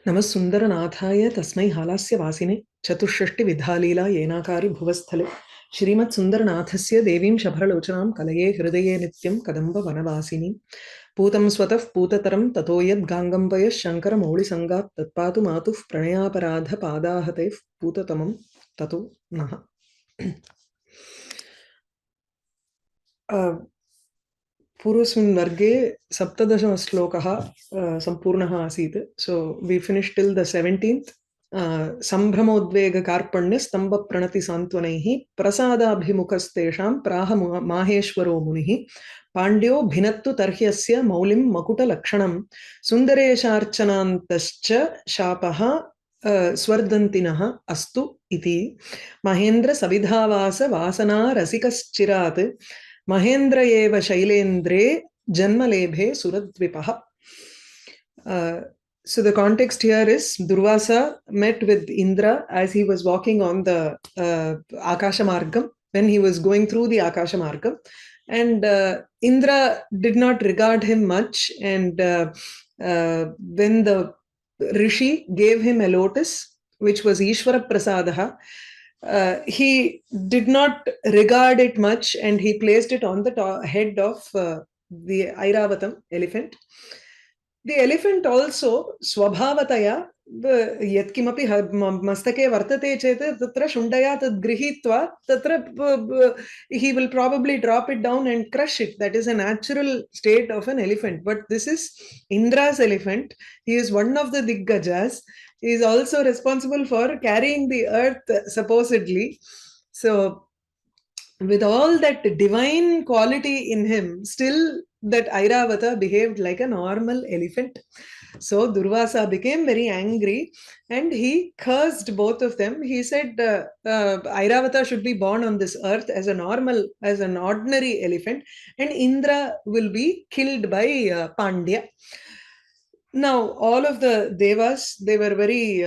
नमः सुन्दरनाथाय तस्मै हालास्य वासिने चतुष्षष्टि विधालीला येनाकारि भुवस्थले श्रीमत्सुन्दरनाथस्य देवीं शभरलोचनां कलये हृदये नित्यं कदम्ब वनवासिनी पूतं स्वतः पूततरं ततो यद्गाङ्गं पयः शङ्करमौळिसङ्गात् तत्पातु मातुः प्रणयापराधपादाहतेः पूततमं ततो नः। पूर्वस्मिन् वर्गे सप्तदशश्लोकः सम्पूर्णः आसीत्. So we finished till the 17th. सम्भ्रमोद्वेगकार्पण्यस्तम्भप्रणतिसान्त्वनैः प्रसादाभिमुखस्तेषां प्राह माहेश्वरो मुनिः पाण्ड्यो भिनत्तु तर्ह्यस्य मौलिं मकुटलक्षणं सुन्दरेशार्चनान्तश्च शापः स्वर्धन्तिनः अस्तु इति महेन्द्र सविधावास वासना रसिकश्चिरात् महेन्द्र एव शैलेन्द्रे जन्मलेभे सुरद्विपः. So the context here is Durvasa met with Indra as he was walking on the Akasha Margam, when he was going through the Akasha Margam, and Indra did not regard him much, and when the Rishi gave him a lotus, which was Ishvara Prasadaha, he did not regard it much, and he placed it on the head of the Airavatam elephant. The elephant also swabhavataya yatkimapi mastake vartate chete tatra shundaya tad grihitva tatra he will probably drop it down and crush it. That is a natural state of an elephant. But this is Indra's elephant. He is one of the Diggajas. He is also responsible for carrying the earth supposedly. So with all that divine quality in him, still that Airavata behaved like a normal elephant. So Durvasa became very angry and he cursed both of them. He said Airavata should be born on this earth as an ordinary elephant, and Indra will be killed by Pandya. Now, all of the devas, they were very,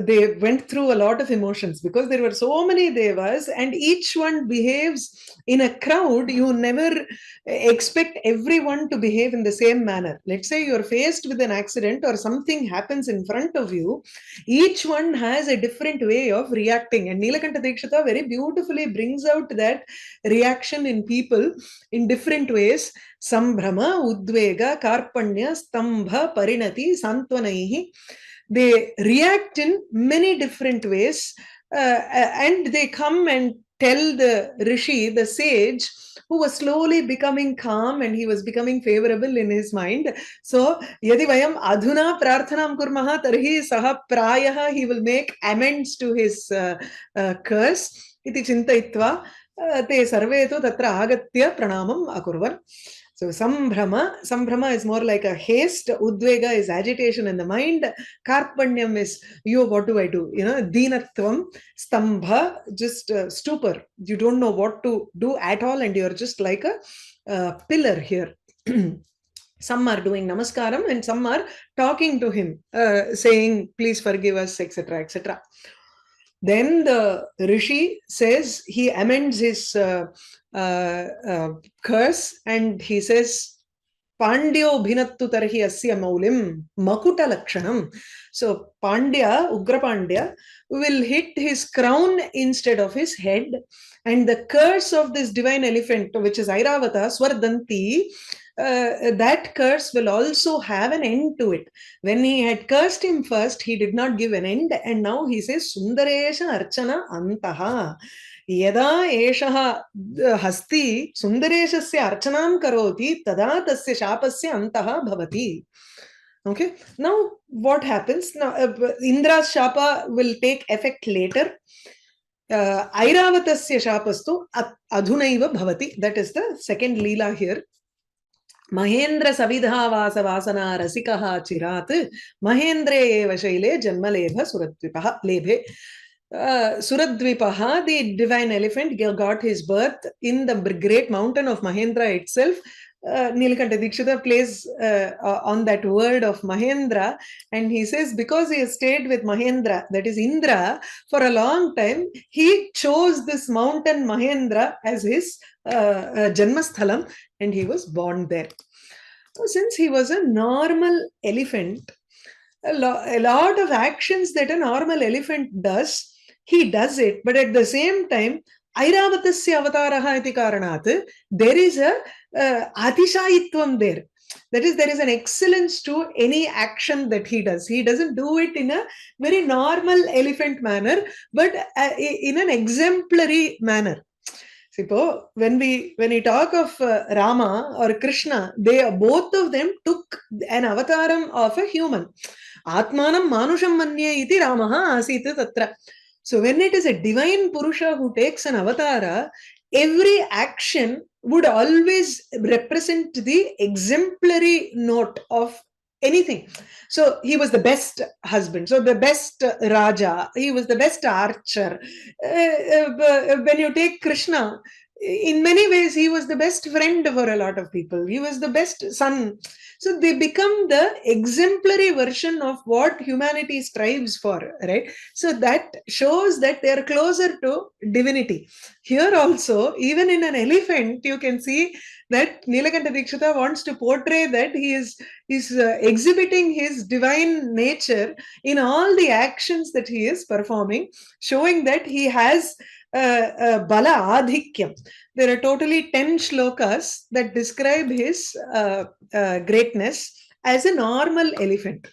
they went through a lot of emotions because there were so many devas and each one behaves in a crowd. You never expect everyone to behave in the same manner. Let's say you're faced with an accident or something happens in front of you. Each one has a different way of reacting. And Nilakanta Dikshita very beautifully brings out that reaction in people in different ways. Sambhrama, Udvega, Karpanya, Stambha, Parinati, Santvanaihi. They react in many different ways and they come and tell the Rishi, the sage, who was slowly becoming calm and he was becoming favorable in his mind. So, yadi vayam adhuna prarthanam kurmaha tarhi saha prayaha, he will make amends to his curse. Iti chintayitva te sarve tu tatra agatya pranamam akurvan. So Sambhrama is more like a haste. Udvega is agitation in the mind. Karpanyam is, what do I do? Deenatvam. Stambha, just stupor. You don't know what to do at all and you're just like a pillar here. Some are doing namaskaram and some are talking to him, saying, please forgive us, etc., etc. Then the Rishi says, he amends his curse and he says, Pandyo bhinattu tarhi asya maulim makuta lakshanam. So Pandya, Ugra Pandya, will hit his crown instead of his head. And the curse of this divine elephant, which is Airavata, Swardanti, that curse will also have an end to it. When he had cursed him first, he did not give an end, and now he says Sundaresha Archana Antaha. Yada Eshaha Hasti Sundareshasya Archanam Karoti Tada Tasya Shapasya Antaha Bhavati. Okay, now what happens? Now Indra's Shapa will take effect later. Airavatasya Shapastu Adhunaiva Bhavati. That is the second Leela here. Mahendra Savidhavasa Vasana Rasikaha Chirat Mahendre Eva Shaile Janmalebha Suradvipaha Lebhe. Suradvipaha, the divine elephant, got his birth in the great mountain of Mahendra itself. Nilakanta Dikshita plays on that word of Mahendra, and he says because he has stayed with Mahendra, that is Indra, for a long time, he chose this mountain Mahendra as his Janmasthalam, and he was born there. So since he was a normal elephant, a lot of actions that a normal elephant does, he does it, but at the same time, Airavatasya avataraha iti karanat, there is a atishayitvam there. That is, there is an excellence to any action that he does. He doesn't do it in a very normal elephant manner, but in an exemplary manner. So, when we talk of Rama or Krishna, they both of them took an avataram of a human. Atmanam manusham manye iti Ramaha asita tatra. So when it is a divine Purusha who takes an avatara, every action would always represent the exemplary note of anything. So he was the best husband, so the best Raja, he was the best archer. When you take Krishna, in many ways, he was the best friend for a lot of people. He was the best son. So they become the exemplary version of what humanity strives for, right? So that shows that they are closer to divinity. Here also, even in an elephant, you can see that Nilakanta Dikshita wants to portray that he is exhibiting his divine nature in all the actions that he is performing, showing that he has Bala Adhikyam. There are totally 10 shlokas that describe his greatness as a normal elephant.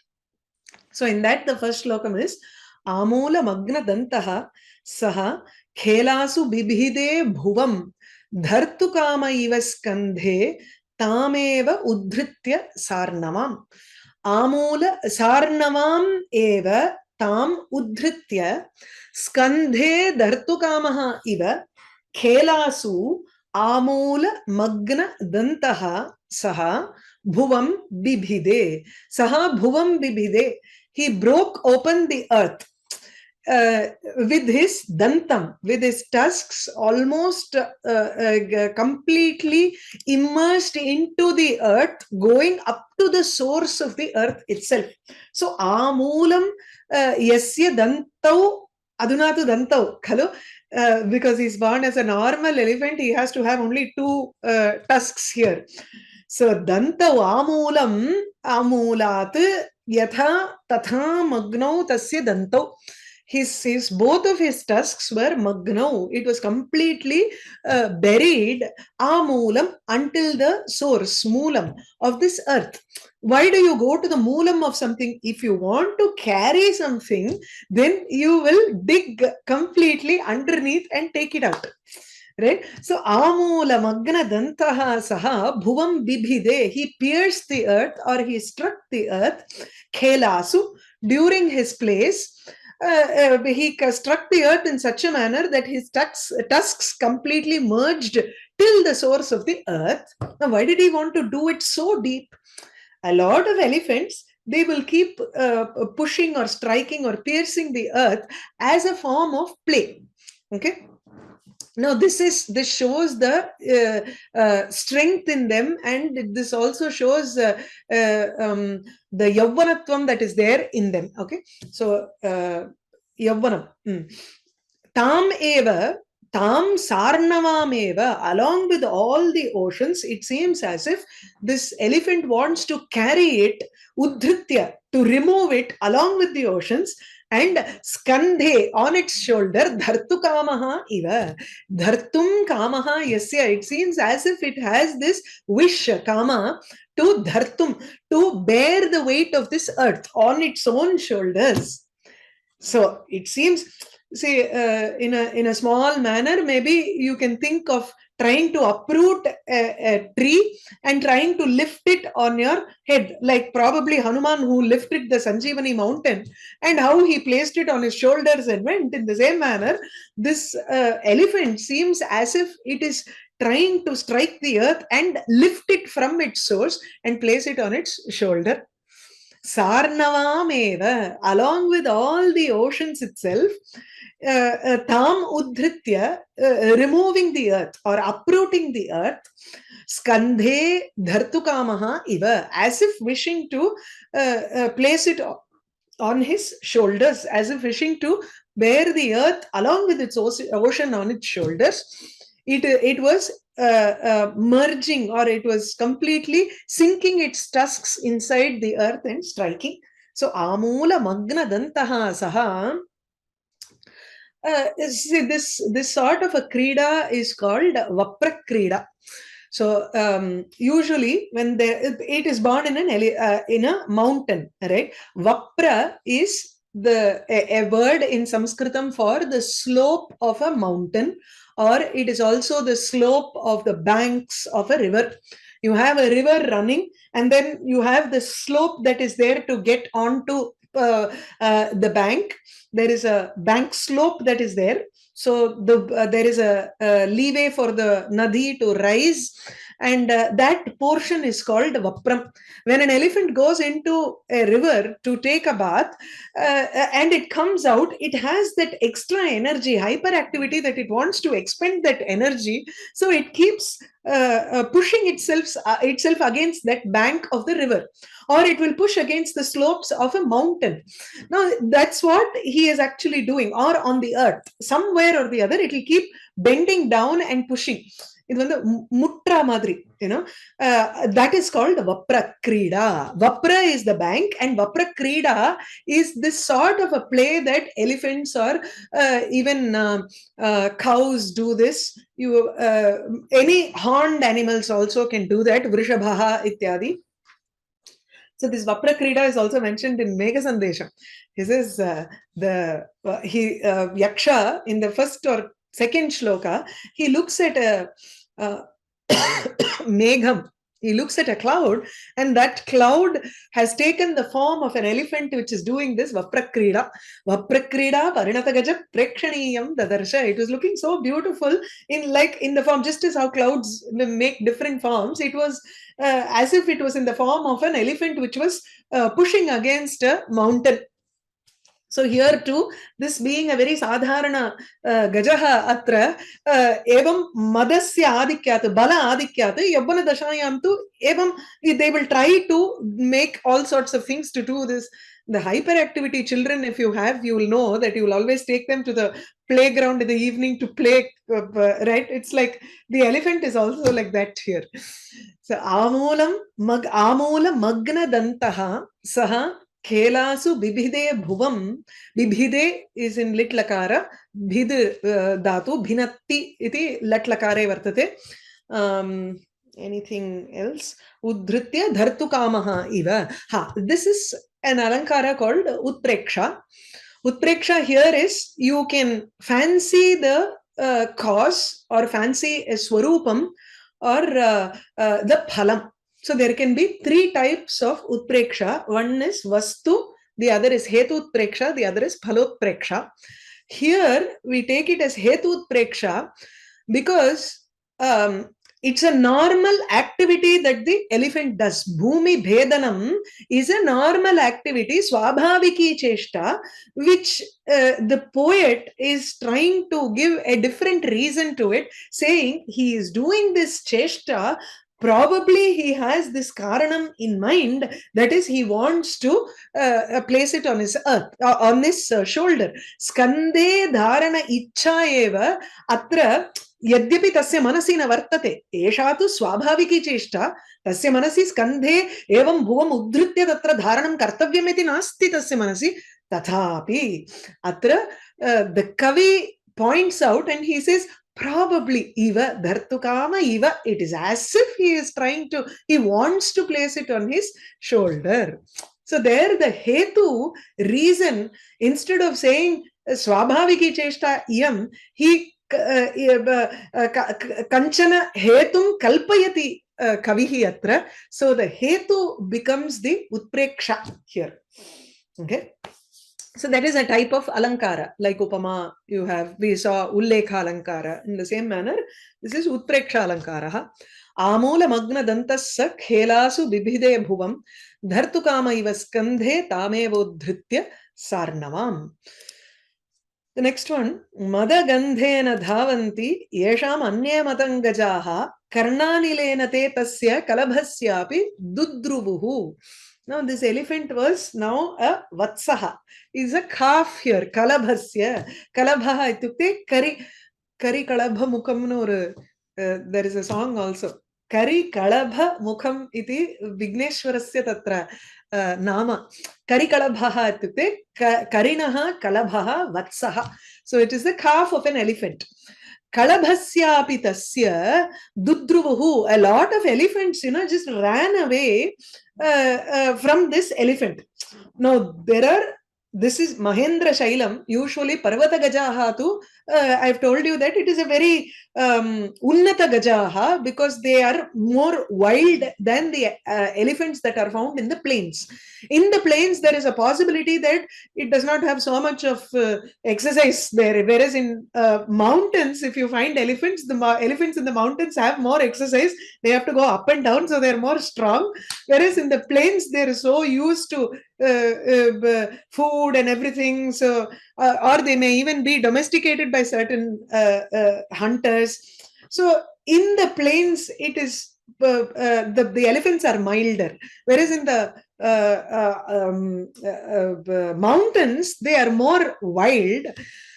So in that, the first shlokam is Amula Magna Dantaha Saha Khelasu Bibhide Bhuvam Dhartu Kama Iva Skandhe Tameva Udhritya Sarnavam. Amula Sarnavam Eva Tam Udhritya Skandhe Dhartu Kamaha Iva Khelasu Amula Magna Dantaha Saha Bhuvam Bibhide. Saha Bhuvam Bibhide. He broke open the earth with his dantam, with his tusks almost completely immersed into the earth, going up to the source of the earth itself. So, Amulam Yasya Dantau Adunatu Dantau. Hello? Because he's born as a normal elephant, he has to have only two tusks here. So, Dantau Amulam Amulat Yatha Tatha Magnau Tasya Dantau. His both of his tusks were magnau. It was completely buried amulam until the source, moolam of this earth. Why do you go to the moolam of something? If you want to carry something, then you will dig completely underneath and take it out. Right? So, Amula Magna Dantaha Saha Bhuvam Bibhide, he pierced the earth or he struck the earth, Khelasu, during his place. He struck the earth in such a manner that his tusks completely merged till the source of the earth. Now, why did he want to do it so deep? A lot of elephants, they will keep pushing or striking or piercing the earth as a form of play. Okay. Now, this shows the strength in them, and this also shows the yavvanatvam that is there in them. Okay, so yavvanam. Tam eva, tam sarnavam eva, along with all the oceans, it seems as if this elephant wants to carry it, udhritya, to remove it along with the oceans, and skandhe, on its shoulder, dhartu kamaha iva. Dhartum kamaha yasya. It seems as if it has this wish, kama, to dhartum, to bear the weight of this earth on its own shoulders. So it seems, see, in a small manner, maybe you can think of trying to uproot a tree and trying to lift it on your head, like probably Hanuman who lifted the Sanjeevani mountain and how he placed it on his shoulders and went. In the same manner, this elephant seems as if it is trying to strike the earth and lift it from its source and place it on its shoulder. Sarnavam eva, along with all the oceans itself, tam udhritya, removing the earth or uprooting the earth, skandhe dhartukamaha iva, as if wishing to place it on his shoulders, as if wishing to bear the earth along with its ocean on its shoulders. It was merging, or it was completely sinking its tusks inside the earth and striking. So Amula Magna Dantaha Saha. See, this sort of a krida is called Vapra krida. So usually when it is born in in a mountain, right? Vapra is a word in Sanskritam for the slope of a mountain, or it is also the slope of the banks of a river. You have a river running, and then you have the slope that is there to get onto the bank. There is a bank slope that is there, so there is a leeway for the nadi to rise, and that portion is called vapram. When an elephant goes into a river to take a bath, and it comes out, it has that extra energy, hyperactivity, that it wants to expend that energy, so it keeps pushing itself against that bank of the river, or it will push against the slopes of a mountain. Now that's what he is actually doing, or on the earth somewhere or the other, it will keep bending down and pushing. இது வந்து முட்ரா மாதிரி, that is called vapra krida. Vapra is the bank, and vapra krida is this sort of a play that elephants or even cows do this. Any horned animals also can do that, vrishabhaha ityadi. So this Vapra Krida is also mentioned in Megha Sandesham. He says Yaksha in the first or second shloka, he looks at a Megham. He looks at a cloud, and that cloud has taken the form of an elephant which is doing this Vaprakrida. Vaprakrida Parinatagaja Prekshaniyam Dadarsha. It was looking so beautiful in the form, just as how clouds make different forms. It was as if it was in the form of an elephant which was pushing against a mountain. So here too, this being a very sadharana gajaha atra, evam madasya adikyat, bala adikyat, yabbana dashayam tu, evam they will try to make all sorts of things to do this. The hyperactivity children, if you have, you will know that you will always take them to the playground in the evening to play, right? It's like the elephant is also like that here. So amula magna dantaha saha Khelasu bibhide bhuvam. Bibhide is in lit lakara. Bhid dhatu. Bhinatti iti lat lakare vartate. Anything else? Udhritya dhartu kamaha iva. This is an alankara called utpreksha. Utpreksha here is you can fancy the cause, or fancy a swarupam, or the phalam. So there can be three types of utpreksha. One is vastu, the other is hetu utpreksha, the other is phalotpreksha. Here we take it as hetu utpreksha because it's a normal activity that the elephant does. Bhumi bhedanam is a normal activity, swabhaviki cheshta, which the poet is trying to give a different reason to it, saying he is doing this cheshta. Probably he has this karanam in mind, that is, he wants to place it on his shoulder. Skande dharana ichha eva atra यद्यपि तस्य मनसि न वर्तते, एषा तु स्वाभाविकी चेष्टा. तस्य मनसि स्कन्धे एवं भुवम् उद्धृत्य तत्र धारणं कर्तव्यमिति नास्ति तस्य मनसि. तथापि अत्र the kavi points out and he says probably iva dhartukama iva, it is as if he wants to place it on his shoulder. So there the hetu, reason, instead of saying swabhaviki cheshta iyam, he kanchana hetum kalpayati kavihi atra. So the hetu becomes the utpreksha here. Okay. So that is a type of alankara, like upama we saw ullekha alankara. In the same manner, this is utpreksha alankara. Amula magna dantassa khelasu bibhide bhuvam dhartukama iva skandhe tamevodhritya sarnavam. The next one, Mada Gandhena Dhavanti, Yesham Anye Matangajaha, Karnanilena te tasya kalabhasyapi dudruvuhu. Now this elephant was now a vatsaha, is a calf here, kalabhasya. Kalabha itukte kari kalabha mukam. There is a song also. Kari Kalabha Mukham iti Vigneshwarasya tatra nama. Kari Kalabhaha ityukte Karinaha Kalabhaha Vatsaha. So it is the calf of an elephant. Kalabhasyapi tasya Dudruvuhu. A lot of elephants, just ran away from this elephant. Now, this is Mahendra Shailam. Usually, Parvata Gajaha tu, I've told you that it is a very Unnata Gajaha because they are more wild than the elephants that are found in the plains. In the plains, there is a possibility that it does not have so much of exercise there. Whereas in mountains, if you find elephants, elephants in the mountains have more exercise. They have to go up and down, so they're more strong. Whereas in the plains, they're so used to food and everything, so or they may even be domesticated by certain hunters. So in the plains, it is the elephants are milder, whereas in the mountains they are more wild.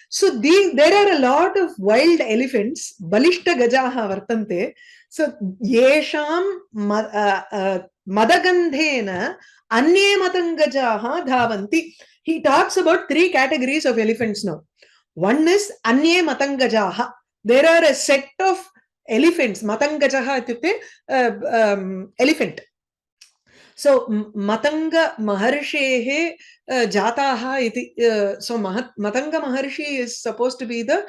So there are a lot of wild elephants. Balishta gajaha vartante. So yesham madagandhena Anye matangajaha dhavanti. He talks about 3 categories of elephants now. One is Anye matangajaha. There are a set of elephants. Matangajaha ityukte elephant. So Matanga Maharshehe Jataha iti. So Matanga Maharshi is supposed to be the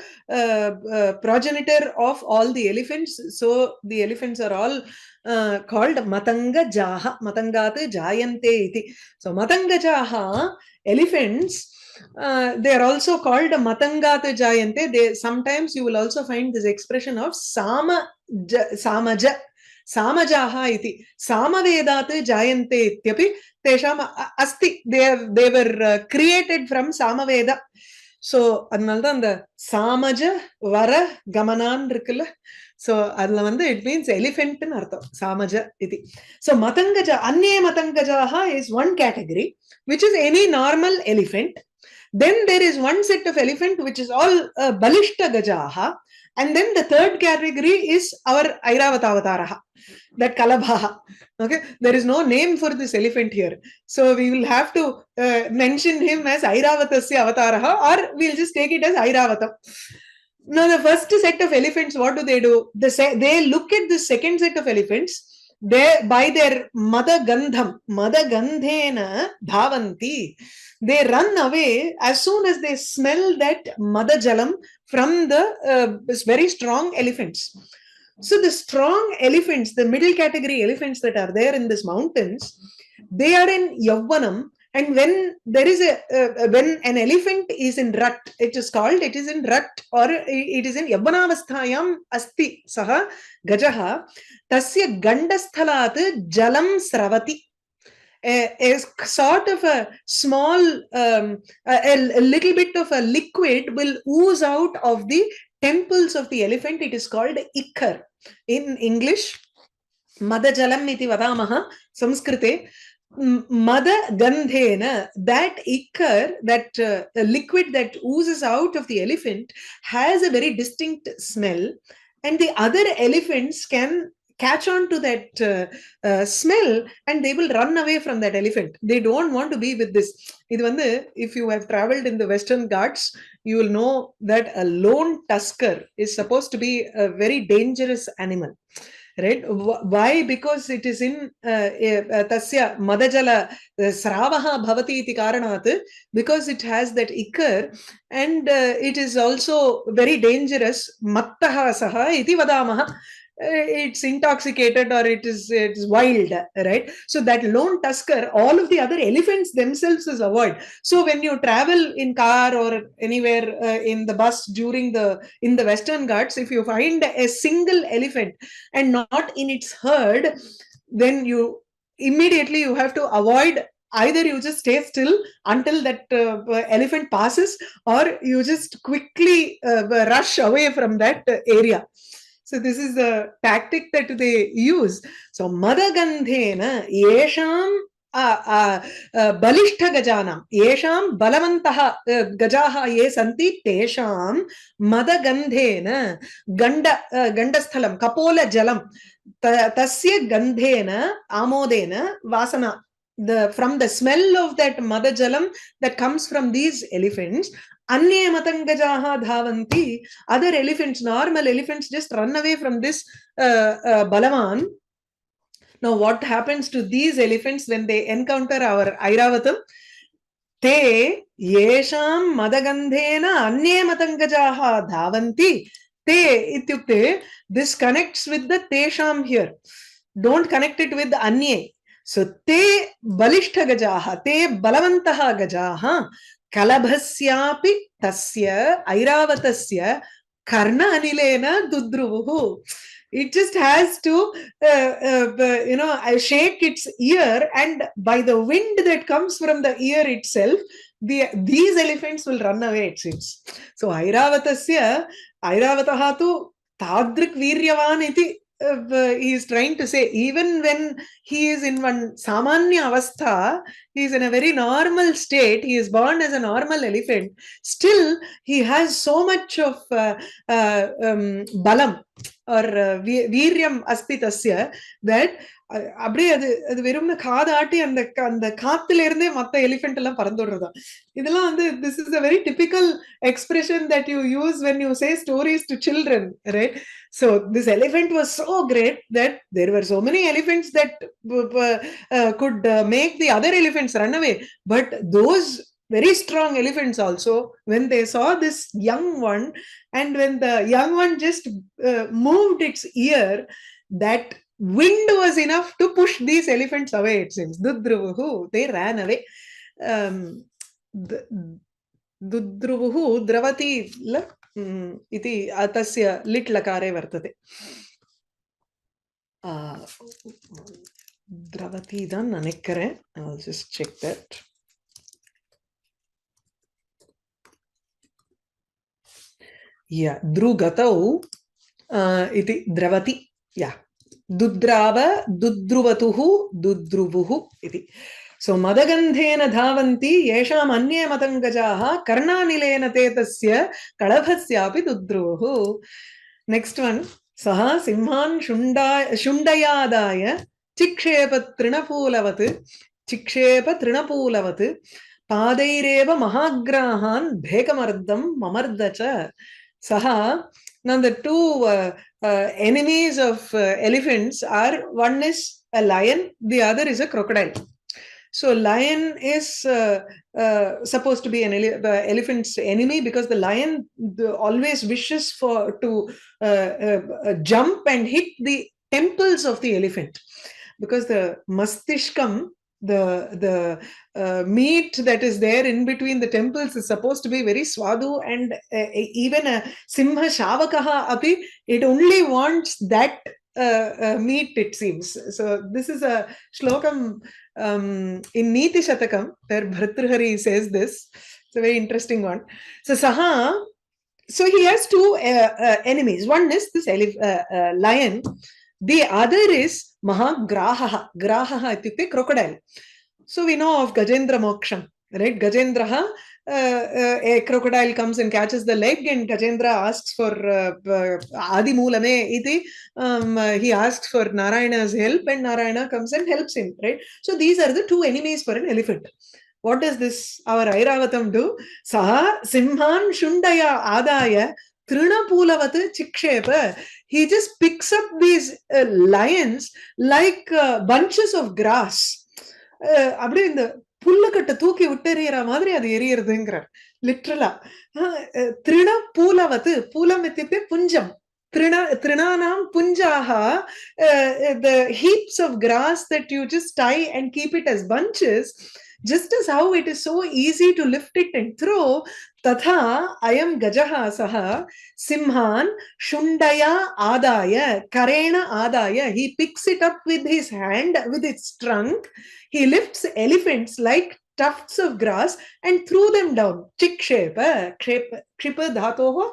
progenitor of all the elephants. So the elephants are all called Matanga Jaha. Matangate Jayante iti. So Matanga Jaha elephants. They are also called Matangate Jayante. Sometimes you will also find this expression of Samaja. Samajaha iti. Samavedat jayante ityapi tesham asti. They were created from Samaveda. So adnalda the Samaja Vara Gamanan irukilla. So adla it means elephant in artham. Samaja iti. So Matangaja, Anye Matangajaha is one category, which is any normal elephant. Then there is one set of elephant which is all Balishta Gajaha. And then the third category is our Airavata, that Kalabhaha. Okay, there is no name for this elephant here. So we will have to mention him as Airavatasya Avataraha, or we'll just take it as Airavata. Now, the first set of elephants, what do? They look at the second set of elephants. They, by their Madagandham, Madagandhena Dhavanti, they run away as soon as they smell that Madajalam from the very strong elephants. So the strong elephants, the middle category elephants that are there in these mountains, they are in Yavvanam. And when there is when an elephant is in rut, it is in rut, or it is in Yavvanavasthayam asti saha gajaha tasya gandasthalat jalam sravati. A sort of a small, a little bit of a liquid will ooze out of the temples of the elephant. It is called ikkar. In English, Madajalam iti vadamaha, Sanskrite. Mada gandhena, that ikkar, that liquid that oozes out of the elephant has a very distinct smell, and the other elephants can catch on to that smell and they will run away from that elephant. They don't want to be with this. If you have traveled in the Western Ghats, you will know that a lone tusker is supposed to be a very dangerous animal. Right? Why? Because it is in tasya madajala sravaha bhavati iti karanat, because it has that ikkar, and it is also very dangerous. Mattaha saha iti vadamaha. It's intoxicated, or it is wild, right? So that lone tusker, all of the other elephants themselves is avoid. So when you travel in car or anywhere in the bus in the Western Ghats, if you find a single elephant and not in its herd, then you immediately you have to avoid. Either you just stay still until that elephant passes, or you just quickly rush away from that area. So this is the tactic that they use. So madagandhena yesham balishta gajanam, yesham balavantaha gajaha ye santi tesham madagandhena gandasthalam kapola jalam. tasya gandhena amodena vasana. From the smell of that mother jalam that comes from these elephants, Anye matangajaha dhavanti, other elephants, normal elephants, just run away from this Balavan. Now, what happens to these elephants when they encounter our Airavatam? Te yesham madagandhena anye matangajaha dhavanti. Te ityukte, this connects with the tesham here. Don't connect it with anye. So te balishta gajaha, te balavantaha gajaha, kalabhasyapi tasya airavatasya karna anilena dudruvuhu. It just has to, shake its ear, and by the wind that comes from the ear itself, these elephants will run away, it seems. So, Airavatasya, Airavataha tu tadrik viryavan iti, he is trying to say, even when he is in one samanya avastha, he is in a very normal state, he is born as a normal elephant, still he has so much of balam or வீரியம் அஸ்திதஸ்ய that அப்படியே அது வெறும்னு காதாட்டி அந்த காத்துல இருந்தே மத்த elephant எல்லாம் பறந்துடுறதா. இதெல்லாம் வந்து this is a very typical expression that you use when you say stories to children, right? So this elephant was so great that there were so many elephants that could make the other elephants run away, but those very strong elephants also, when they saw this young one, and when the young one just moved its ear, that wind was enough to push these elephants away, it seems. Dudruvuhu, they ran away. Dudruvuhu dravati iti atasya lit lakare vartate. Dravati dan nanekkaren. I'll just check that. Yeah, Drugatau iti dravati. Yeah. Dudrava, dudruvatuhu, dudruvuhu iti. So, madagandhena dhavanti, yesham anye matangajaha, karnanilena tetasya, kalabhasyapi dudruvuhu. Next one. Saha simhan shundayadaya, chikshepa trinapoolavat, Padaireva mahagrahan bhekamardam mamardacha. Saha. Now the two enemies of elephants are, one is a lion, the other is a crocodile. So lion is supposed to be an elephant's enemy, because the lion always wishes to jump and hit the temples of the elephant, because the mastishkam, the meat that is there in between the temples, is supposed to be very swadu, and even a simha shavakaha api, it only wants that meat, it seems. So this is a shlokam in Niti Shatakam, where Bhartrhari says this. It's a very interesting one. So Saha, so he has two enemies. One is this lion. The other is Mahagraha. Graha ityukte crocodile. So we know of Gajendra Moksham, right? Gajendraha, a crocodile comes and catches the leg, and Gajendra asks for Adi Moolame iti. He asks for Narayana's help, and Narayana comes and helps him, right? So these are the two enemies for an elephant. What does this, our Airavatam, do? Saha Simhan Shundaya Adaya Trinapoolavat Chikshepa. He just picks up these lions like bunches of grass. அப்படியே இந்த புல்லுக்கட்டை தூக்கி விட்டெறிகிற மாதிரி அது எரியறதுங்கிறார். லிட்ரலா திருண பூலவத்து, பூலம் இத்தியுக்தே புஞ்சம், trinanam punjaha, the heaps of grass that you just tie and keep it as bunches, just as how it is so easy to lift it and throw, tatha ayam gajaha saha simhan shundaya adaya, karena adaya, he picks it up with his hand, with its trunk, he lifts elephants like tufts of grass and threw them down. Chikshepa, kshipa dhatoho,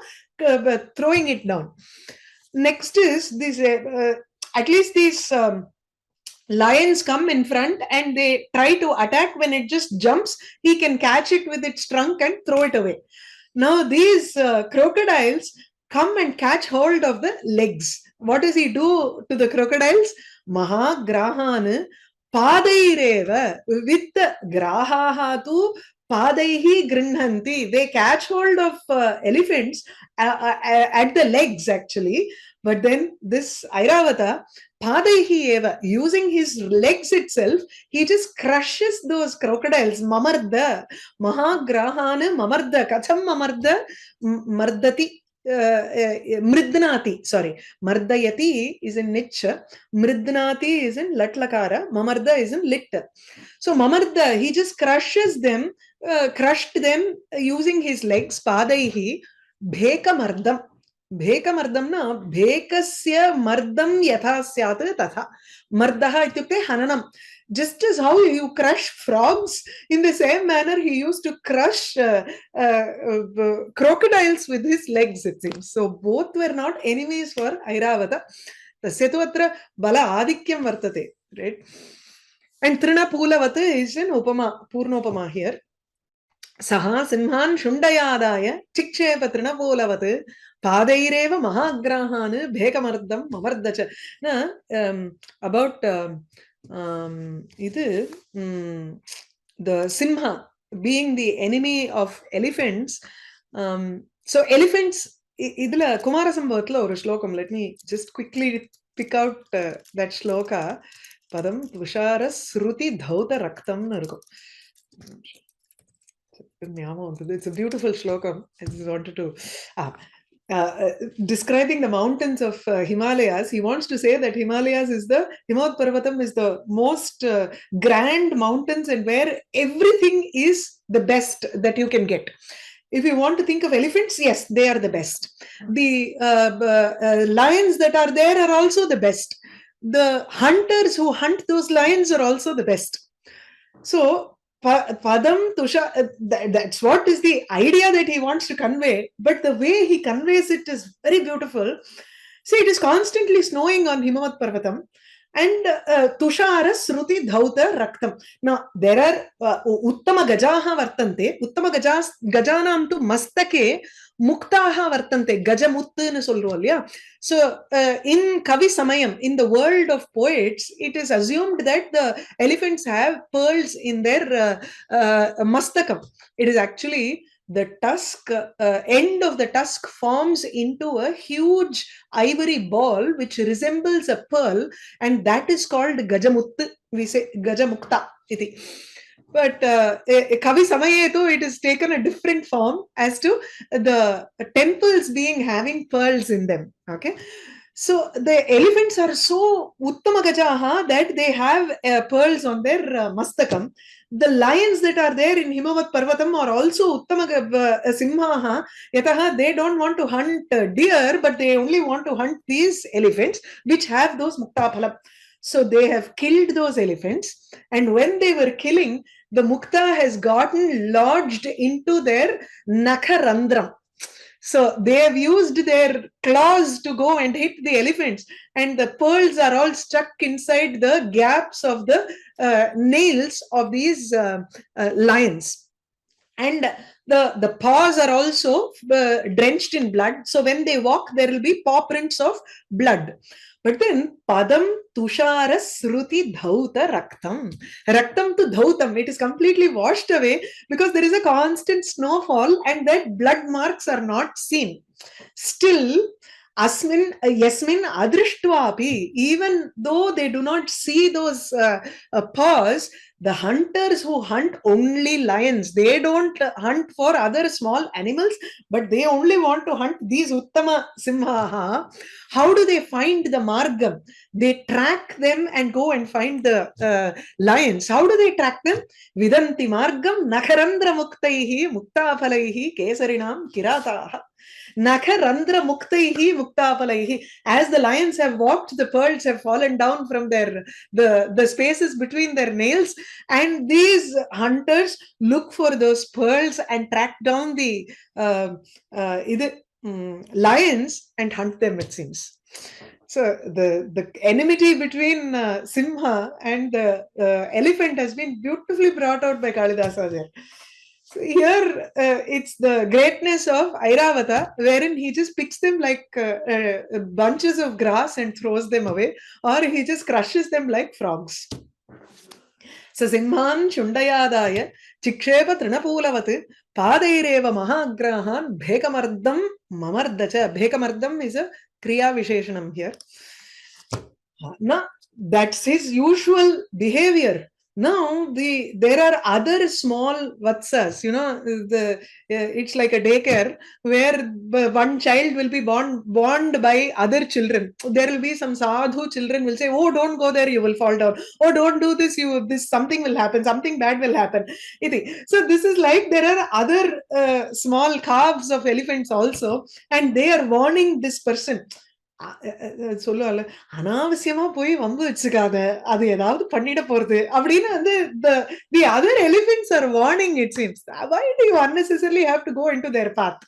throwing it down. Next is this, at least these lions come in front and they try to attack. When it just jumps, he can catch it with its trunk and throw it away. Now these crocodiles come and catch hold of the legs what does he do to the crocodiles? Mahagrahan Padaireva, with the Grahaha tu Padaihi Grinhanti. They catch hold of elephants at the legs actually. But then this Airavata, Padaihi Eva, using his legs itself, he just crushes those crocodiles. Mamarda, Mahagrahana Mamarda, Katham Mamarda, Mardati. Mridnati, sorry, Mardayati is in Nich, Mridnati is in Latlakara, Mamarda is in Lit. So Mamarda, he just crushes them, crushed them using his legs, Padaihi, Bheka Mardam. Bheka Mardam na, Bhekasya Mardam Yatha Syat Tatha. Mardaha ityukte Hananam. Just as how you crush frogs, in the same manner he used to crush crocodiles with his legs, it seems. So both were not enemies for Airavata. Tasya tu atra bala adikyam vartate, right? And Trinapulavata is an upama, Purnopama here. Saha Simhan Shundayadaya Chikshepa Trinapulavata Padaireva Mahagrahan Bhekamardam Mamardacha. Now, about the Simha being the enemy of elephants. So elephants, idla Kumara Sambhatla or Shlokam, let me just quickly pick out that Shloka. Padam Tushara Sruti Dhauta Raktam Naruko. It's a beautiful Shloka. I just wanted to describing the mountains of Himalayas. He wants to say that Himalayas is the Himat Parvatam is the most grand mountains and where everything is the best that you can get. If you want to think of elephants, yes, they are the best. The lions that are there are also the best. The hunters who hunt those lions are also the best. So Padam Tusha, that's what is the idea that he wants to convey, but the way he conveys it is very beautiful. See, it is constantly snowing on Himavat Parvatam, and Tushara Sruti Dhauta Raktam. Now, there are Uttama Gajaha Vartante, Uttama Gajanam to Mastake, Muktaha Vartante, Gajamuttu solrolia. So, in Kavi Samayam, in the world of poets, it is assumed that the elephants have pearls in their mastakam. It is actually the tusk, end of the tusk forms into a huge ivory ball which resembles a pearl, and that is called Gajamuttu. We say Gajamukta iti. But Kavi Samayetu, it is taken a different form as to the temples being having pearls in them. Okay. So the elephants are so Uttama Gajaha that they have pearls on their mastakam. The lions that are there in Himavat Parvatam are also Uttama Simhaha. Yataha, they don't want to hunt deer, but they only want to hunt these elephants which have those Mukta Phalam. So they have killed those elephants, and when they were killing, the Mukta has gotten lodged into their Nakharandram. So they have used their claws to go and hit the elephants, and the pearls are all stuck inside the gaps of the nails of these lions. And the paws are also drenched in blood. So when they walk, there will be paw prints of blood. But then Padam Tushara Sruti Dhauta Raktam. Raktam to Dhautam. It is completely washed away because there is a constant snowfall and that blood marks are not seen. Still, Asmin Yasmin Adrishtvapi, even though they do not see those paws, the hunters who hunt only lions, they don't hunt for other small animals, but they only want to hunt these Uttama Simhaha. How do they find the Margam? They track them and go and find the lions. How do they track them? Vidanti Margam Nakharandra Muktaihi Muktapalaihi Kesarinam Kirataha. Nakharandra Muktaihi Muktapalaihi. As the lions have walked, the pearls have fallen down from the spaces between their nails, and these hunters look for those pearls and track down the lions and hunt them, it seems. So the enmity between Simha and the elephant has been beautifully brought out by Kalidasa there. So here, it's the greatness of Airavata, wherein he just picks them like bunches of grass and throws them away, or he just crushes them like frogs. So Simhan Shundayadaya Chikshepa Trinapoolavat Padeireva Mahagrahan Bhekamardam Mamardacha. Bhekamardam is a Kriya Visheshanam here. Now, that's his usual behavior. Now there are other small vatsas, it's like a daycare where one child will be born by other children. There will be some sadhu children will say, oh, don't go there, you will fall down. Oh, don't do this, this something will happen, something bad will happen. So this is like there are other small calves of elephants also, and they are warning this person. சொல்லுவாள் அனாவசியமா போய் வம்பு வச்சுக்காத, அது ஏதாவது பண்ணிட போறது அப்படின்னு வந்து the other elephants are warning, it seems. Why do you unnecessarily have to go into their path?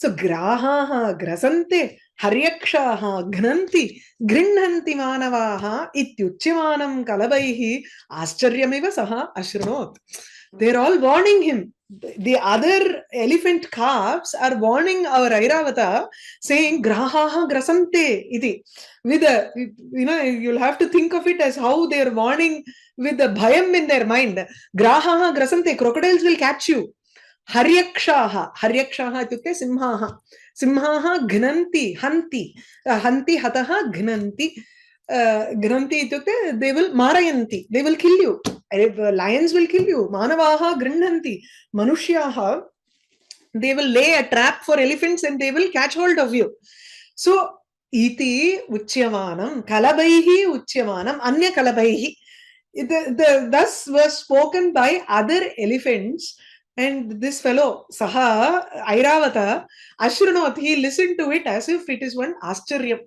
So grahaha grasante haryakshaha ghnanti grinhanti manavaha ityuchyamanam kalabaihi ascharyaمیva saha ashrunot. They're all warning him. The other elephant calves are warning our Airavata, saying grahaha grasante iti. With a, you'll have to think of it as how they're warning with the bhayam in their mind. Grahaha grasante, crocodiles will catch you. Haryakshaha ityukte simhaha. Simhaha ghnanti, hanti hataha ghnanti. Ghnanti ityukte, they will marayanti, they will kill you. Lions will kill you. Manavaha grinhanti. Manushyaha, they will lay a trap for elephants and they will catch hold of you. So, iti uchyamanam, kalabaihi uchyamanam, anya kalabaihi. Thus was spoken by other elephants, and this fellow, Saha, Airavata, Ashrunot, he listened to it as if it is one Ascharya.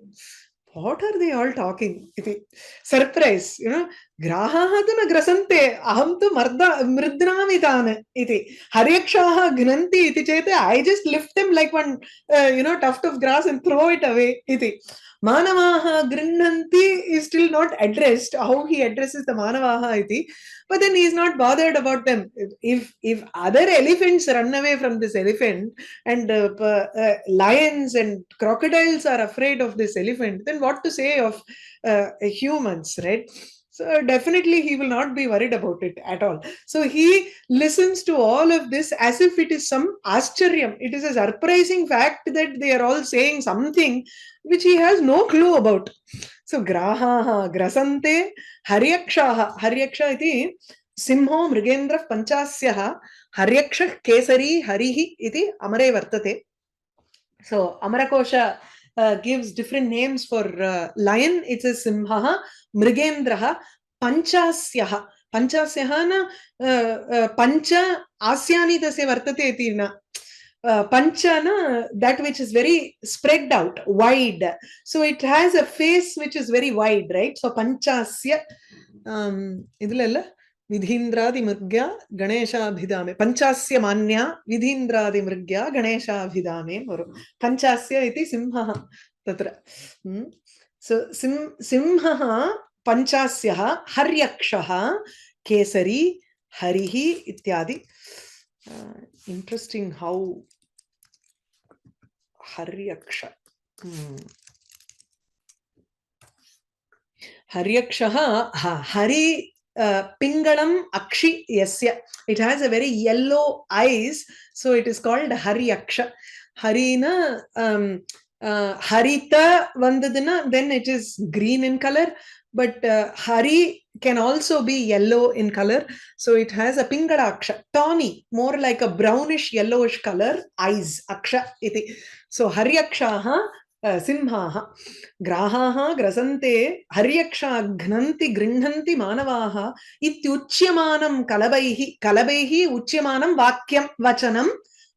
What are they all talking? Surprise, Grahaha tu na grasante, aham tu mridnami tane. Haryakshaha gnanti iti chete, I just lift them like one, tuft of grass and throw it away. Manavaha grinnanti is still not addressed, how he addresses the Manavaha iti. But then he is not bothered about them. If other elephants run away from this elephant, and lions and crocodiles are afraid of this elephant, then what to say of humans, right? So definitely he will not be worried about it at all. So he listens to all of this as if it is some ascharyam. It is a surprising fact that they are all saying something which he has no clue about. So grahaha grasante haryaksha iti simho mrigendra panchasyaha haryaksha kesari harihi iti amare vartate. So Amarakosha gives different names for lion. It's a simha, mrigendraha, panchasyaha. Panchasyaha na pancha asyani tasya vartate iti na. Panchana, that which is very spread out, wide. So it has a face which is very wide, right? So panchasya, idhilla vidhindradi mrgya ganesha abhidame. Panchasya manya vidhindradi mrgya ganesha abhidame. Panchasya iti simha tatra. So simha panchasya haryakshaha kesari harihi ityadi. Interesting how Haryaksha. Haryakshaha, Hari Pingalam Akshi Yasya. It has a very yellow eyes, so it is called Haryaksha. Harina Harita Vandadana, then it is green in color, but Hari can also be yellow in color. So it has a Pingada Aksha, tawny, more like a brownish yellowish color eyes, Aksha iti. So Haryakshaha Simhaha Grahaha Grasante Haryaksha Gnanti Grinhanti Manavaha Ityuchyamanam Kalabaihi Uchyamanam Vakyam Vachanam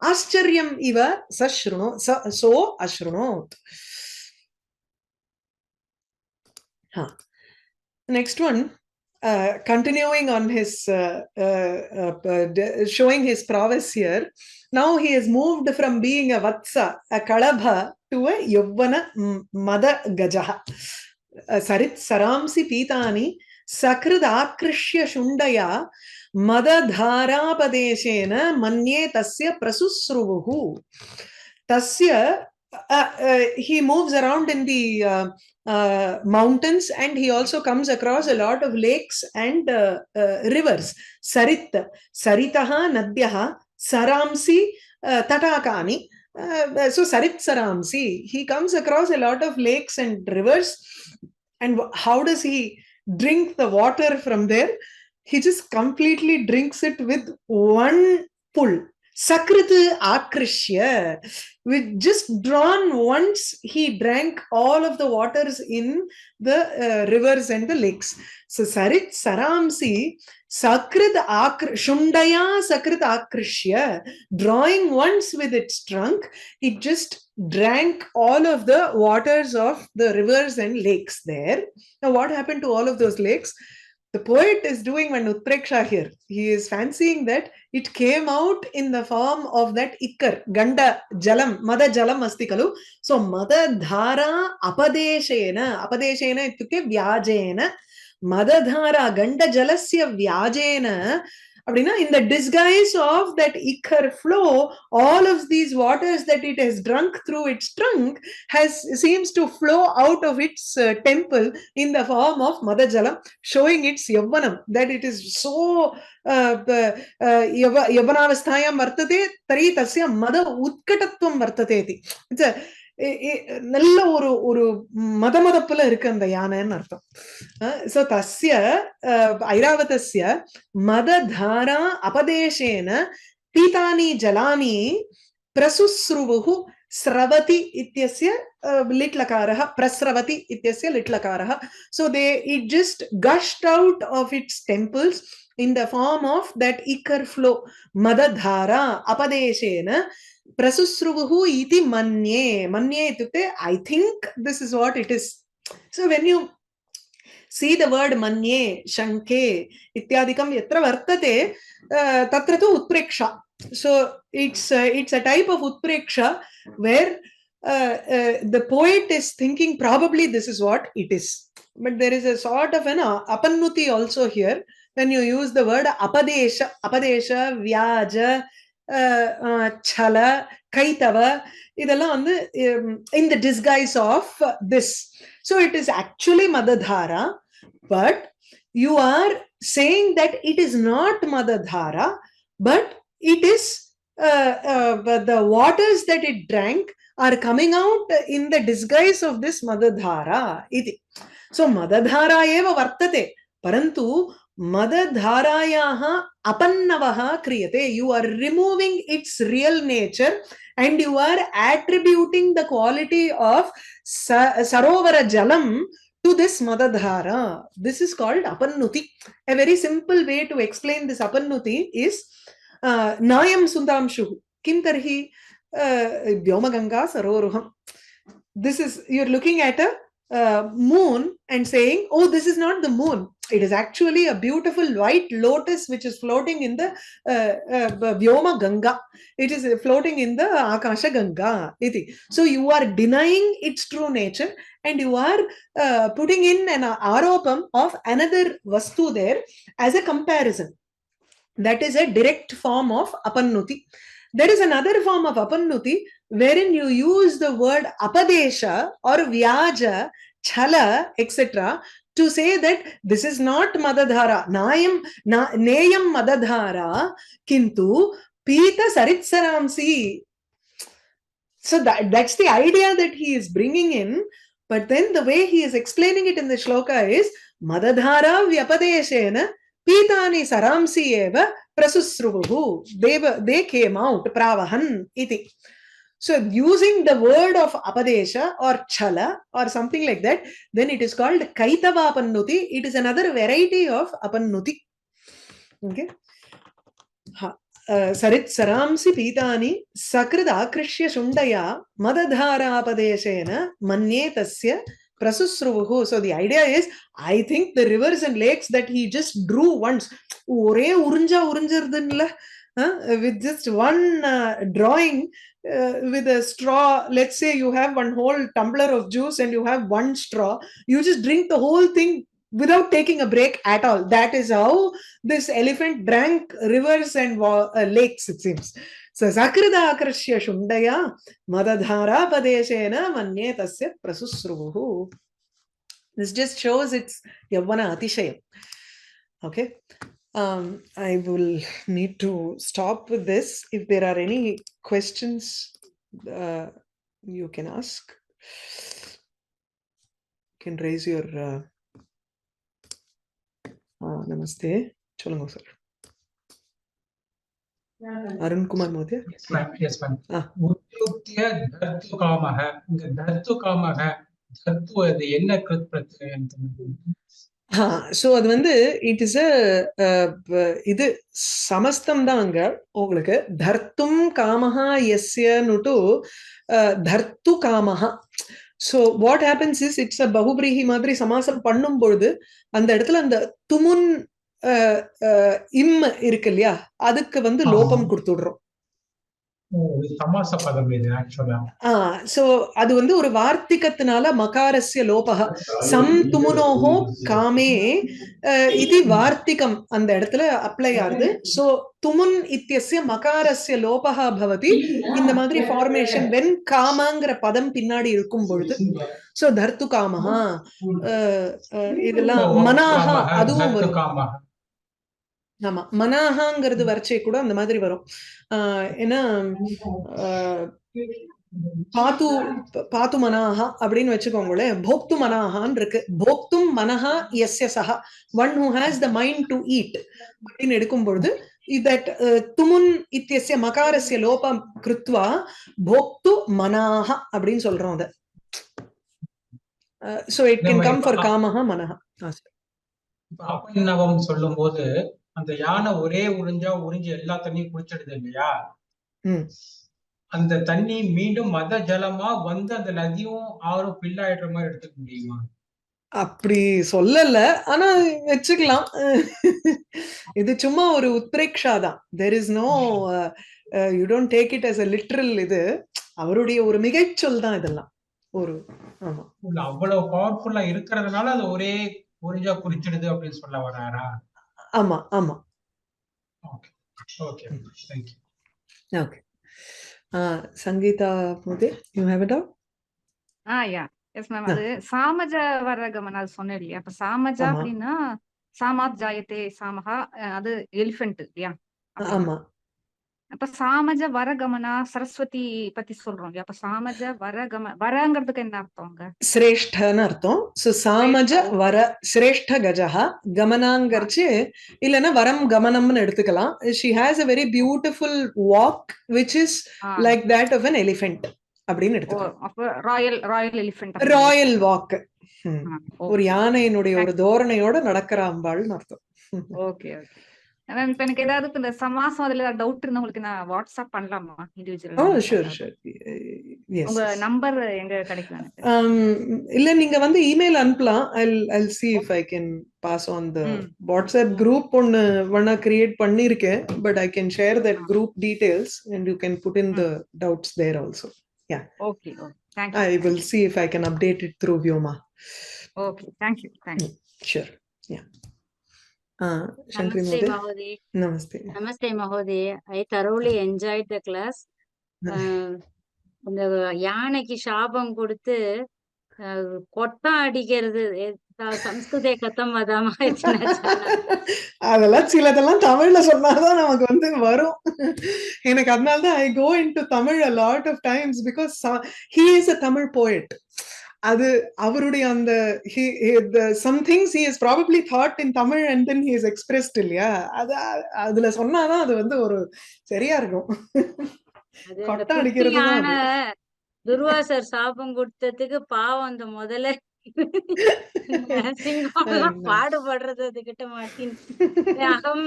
Ascharyam Iva So Ashrunot. Next one, continuing on his showing his prowess here. Now he has moved from being a vatsa, a kalabha, to a yovana mada gajaha. Sarit saramsi pitani sakrida akrishya shundaya Madadharapadeshena manye tasya prasusruvuhu. Tasya, he moves around in the mountains, and he also comes across a lot of lakes and rivers. Sarit, Saritaha Nadyaha, Saramsi, Tatakani. So Sarit Saramsi, he comes across a lot of lakes and rivers. And how does he drink the water from there? He just completely drinks it with one pull. Sakrit akrishya. With just drawn once, he drank all of the waters in the rivers and the lakes. So Sarit Saramsi, Sakrit Shundaya Sakrit akrishya. Drawing once with its trunk, it just drank all of the waters of the rivers and lakes there. Now, what happened to all of those lakes? The poet is doing one utpreksha here. He is fancying that it came out in the form of that ikkar, ganda jalam, mada jalam asti kalu. So, mada dhara apadeshena, apadeshena ityukte vyajena, mada dhara ganda jalasya vyajena. In the disguise of that ikhar flow, all of these waters that it has drunk through its trunk seems to flow out of its temple in the form of Madajalam, showing its yavanam, that it is so yavanavasthayam vartate tari tasya mada utkatatvam vartate. It's a நல்ல ஒரு மதமதப்புல இருக்கு அந்த யானைன்னு அர்த்தம். So தஸ்ய ஐராவதஸ்ய மததாரா அபதேசேன பீதானி Jalani பிரசுஸ்ருவுஹு ஸ்ரவதி இத்யஸ்ய litlakarah, prasravati ityasya litlakarah. So it just gushed out of its temples in the form of that ikar flow. Madadhara apadeshena prasusruvuhu iti manye. Manye itukte, I think this is what it is. So when you see the word manye, shanke, ityadikam yatra vartate, tatra tu utpreksha. So it's a type of utpreksha where the poet is thinking probably this is what it is. But there is a sort of an apannuti also here when you use the word apadesha, vyaja, chala, kaitava, இதெல்லாம் வந்து in the disguise of this. So it is actually Madadhara, but you are saying that it is not Madadhara, but it is the waters that it drank are coming out in the disguise of this Madadhara. So Madadhara eva vartate, parantu Madadharayaha apannavaha kriyate. You are removing its real nature and you are attributing the quality of sarovara jalam to this Madadhara. This is called apannuti. A very simple way to explain this apannuti is Nayam Sundamshu. Kim tarhi vyoma saroruham. This is, you're looking at a moon and saying, oh, this is not the moon. It is actually a beautiful white lotus which is floating in the vyoma ganga. It is floating in the akasha ganga. So you are denying its true nature and you are putting in an aropam of another vastu there as a comparison. That is a direct form of apannuti. There is another form of apannuti wherein you use the word apadesha or vyaja, chala, etc. to say that this is not Madadhara. Neyam Madadhara, kintu Pita Saritsaramsi. So that's the idea that he is bringing in. But then the way he is explaining it in the shloka is Madadhara vyapadeshena Pitani saramsi eva prasusruvuhu. They came out, pravahan iti. So using the word of apadesha or chala or something like that, then it is called kaitava apannuti. It is another variety of apannuti. Okay. Sarit saramsi pitani sakrid akrishya shundaya madadhara apadeshena manye tasya prasusruvuhu. So the idea is, I think the rivers and lakes that he just drew once, ore urinjardunla, with just one drawing with a straw. Let's say you have one whole tumbler of juice and you have one straw. You just drink the whole thing without taking a break at all. That is how this elephant drank rivers and lakes, it seems. So sakrida akrashya shundaya madadhara padeshena manye tasya prasusruvuhu. This just shows its yavana atishayam. Okay. I will need to stop with this. If there are any questions, you can ask. You can raise your namaste. Cholunga sir. Arun Kumar Modia. Yes, ma'am. Yes, ma'am. Udyuktiya dhartu kamaha. Dhartu kamaha. Dhartu அது என்ன கிருத் பிரத்யயம்? So அது வந்து it is இது சமஸ்தம் தான் அங்க உங்களுக்கு தர்த்தும் காமஹா எஸ்யனுட்டு தர்த்து காமஹா. So what happens is it's a பகுபிரீஹி மாதிரி சமாசம் பண்ணும் பொழுது அந்த இடத்துல அந்த துமுன் இம் இருக்கு இல்லையா, அதுக்கு வந்து லோபம் கொடுத்துடுறோம். சமாச பதம் இது ஆக்சுவலா. சோ அது வந்து ஒரு வார்த்திகத்தினால மகாரஸ்ய லோபக சம் துமுனோஹோ காமே இது வார்த்திகம் அந்த இடத்துல அப்ளை ஆகுது. சோ துமுன் இத்தியஸ்ய மகாரஸ்ய லோபக பவதி. இந்த மாதிரி ஃபார்மேஷன் வென் காமங்கிற பதம் பின்னாடி இருக்கும் பொழுது. சோ தர்த்து காமஹா இதெல்லாம் மனாஹா அதுவும் வரும். ஆமா, மனாஹாங்கிறது வரைச்சே கூட அந்த மாதிரி வரும். ஏன்னா பாத்து பாத்து மனாஹா அப்படின்னு வச்சுக்கோங்களேன். போக்து மனாஹான் இருக்கு. போக்தும் மனஹா எஸ்ய சஹா, one who has the mind to eat அப்படின்னு எடுக்கும் பொழுது தட் துமுன் இத்தியஸ்ய மகாரஸ்ய லோபம் கிருத்வா போக்து மனாஹா அப்படின்னு சொல்றோம் அத. So it can come for காமஹா மனஹா. அப்பன்னவம் சொல்லும் போது அந்த யானை ஒரே உறிஞ்சு எல்லா தண்ணியும் குடிச்சிடுது இல்லையா, அந்த தண்ணி மீண்டும் மத ஜலமா வந்து அந்த நதியும் ஆறும் பில்லாயிடுற மாதிரி எடுத்துக்க முடியுமா? அப்படி சொல்லல, ஆனா வச்சுக்கலாம். இது சும்மா ஒரு உத்ரேக்ஷா தான். there is no you don't take it as a literal. இது அவருடைய ஒரு மிகைச்சொல் தான் இதெல்லாம். ஒரு ஆமா, அவ்வளவு பவர்ஃபுல்லா இருக்கிறதுனால அது ஒரே உறிஞ்சா குடிச்சிடுது அப்படின்னு சொல்ல வராரா? ஆமா ஆமா. Okay okay, thank you. Okay. Sangeeta Mode, you have a doubt? Yeah. Yes, ma'am. அது சாமஜ வரகமன் அது சொன்னேன் இல்லையா? அப்ப சாமஜா அப்படின்னா சாமாத் ஜாயத்தே சாமஹா, அது எலிஃபென்ட் இல்லையா? ஆமா. அப்ப சாமஜ வரகமனா சரஸ்வதி பத்தி சொல்றோம் இல்லையா? அப்ப சாமஜ வரங்கிறதுக்கு என்ன அர்த்தம்ங்க? சிரேஷ்டன்னு அர்த்தம். சோ சாமஜ வர சிரேஷ்ட கஜஹ கமனாங்கர்ச்சு இல்லனா வரம் கமனம்னு எடுத்துக்கலாம். she has a very beautiful walk which is like that of an elephant அப்படின்னு எடுத்துக்கலாம். அப்ப ராயல் எலிஃபென்ட், ராயல் வாக். ஒரு யானையினுடைய ஒரு தோரணையோட நடக்கிற அம்பாள்னு அர்த்தம். Okay okay. மேம் இப்ப எனக்கு ஏதாவது இந்த சமாசம் அதுல ஏதாவது டவுட் இருந்தா உங்களுக்கு நான் வாட்ஸ்அப் பண்ணலாமா இண்டிவிஜுவலா? Sure sure. உங்க நம்பர் எங்க கிடைக்கும்? இல்ல நீங்க வந்து இமெயில் அனுப்பலாம். I'll see if I can pass on the WhatsApp group ஒன்னு வேணா கிரியேட் பண்ணிருக்கேன். But I can share that group details and you can put in the doubts there also. Yeah. Okay. Thank you. I will see if I can update it through Vyoma. Okay. Thank you. Sure. Yeah. Namaste Mahodaya. Namaste Mahodaya. I thoroughly enjoyed the class. அந்த யானைக்கு சாபம் கொடுத்து கொட்டம் அடிக்கிறது சம்ஸ்கிருதே கத்தம் வதாம அதெல்லாம் சிலதெல்லாம் தமிழ்ல சொன்னாதான் நமக்கு வந்து வரும். எனக்கு அதனாலதான் I go into Tamil a lot of times because he is a Tamil poet. அது அவருடைய அந்த some things he has probably thought in Tamil and then he has expressed இல்லையா, அதுல சொன்னாதான் அது வந்து ஒரு சரியா இருக்கும். கொட்டம் அடிக்கிறது தான். துர்வாசர் சாபம் கொடுத்ததுக்கு பாவம் அந்த முதல்ல சிங்கம் பாடுபடுறது அதுகிட்ட மாட்டின் அகம்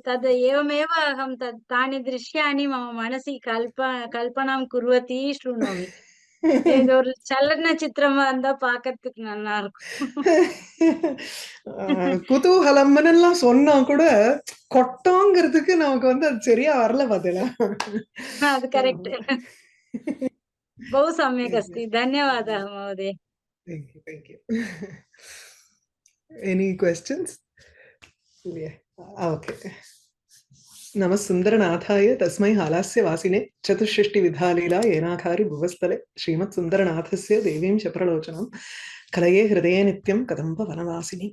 தத் ஏவமேவ அகம் தானி திருஷ்யாணி மம மனசி கல்பனாம் குர்வதி ஸ்ருணோமி. இது ஒரு சலன சித்திரமா இருந்தா பாக்கிறதுக்கு நல்லா இருக்கும். குதூகலம்னு எல்லாம் சொன்னா கூட கொட்டோங்கிறதுக்கு நமக்கு வந்து அது சரியா வரல பதிலா. அது கரெக்ட். बहु सम्यक् अस्ति. धन्यवादः महोदय. Thank you. Any questions? Yeah. Okay. नमः सुन्दरनाथाय तस्मै हालास्य वासिने चतुष्षष्टिविधालीला येनाखारि भुवस्तले श्रीमत्सुन्दरनाथस्य देवीं च प्रलोचनं कलये हृदये नित्यं कदम्ब वनवासिनी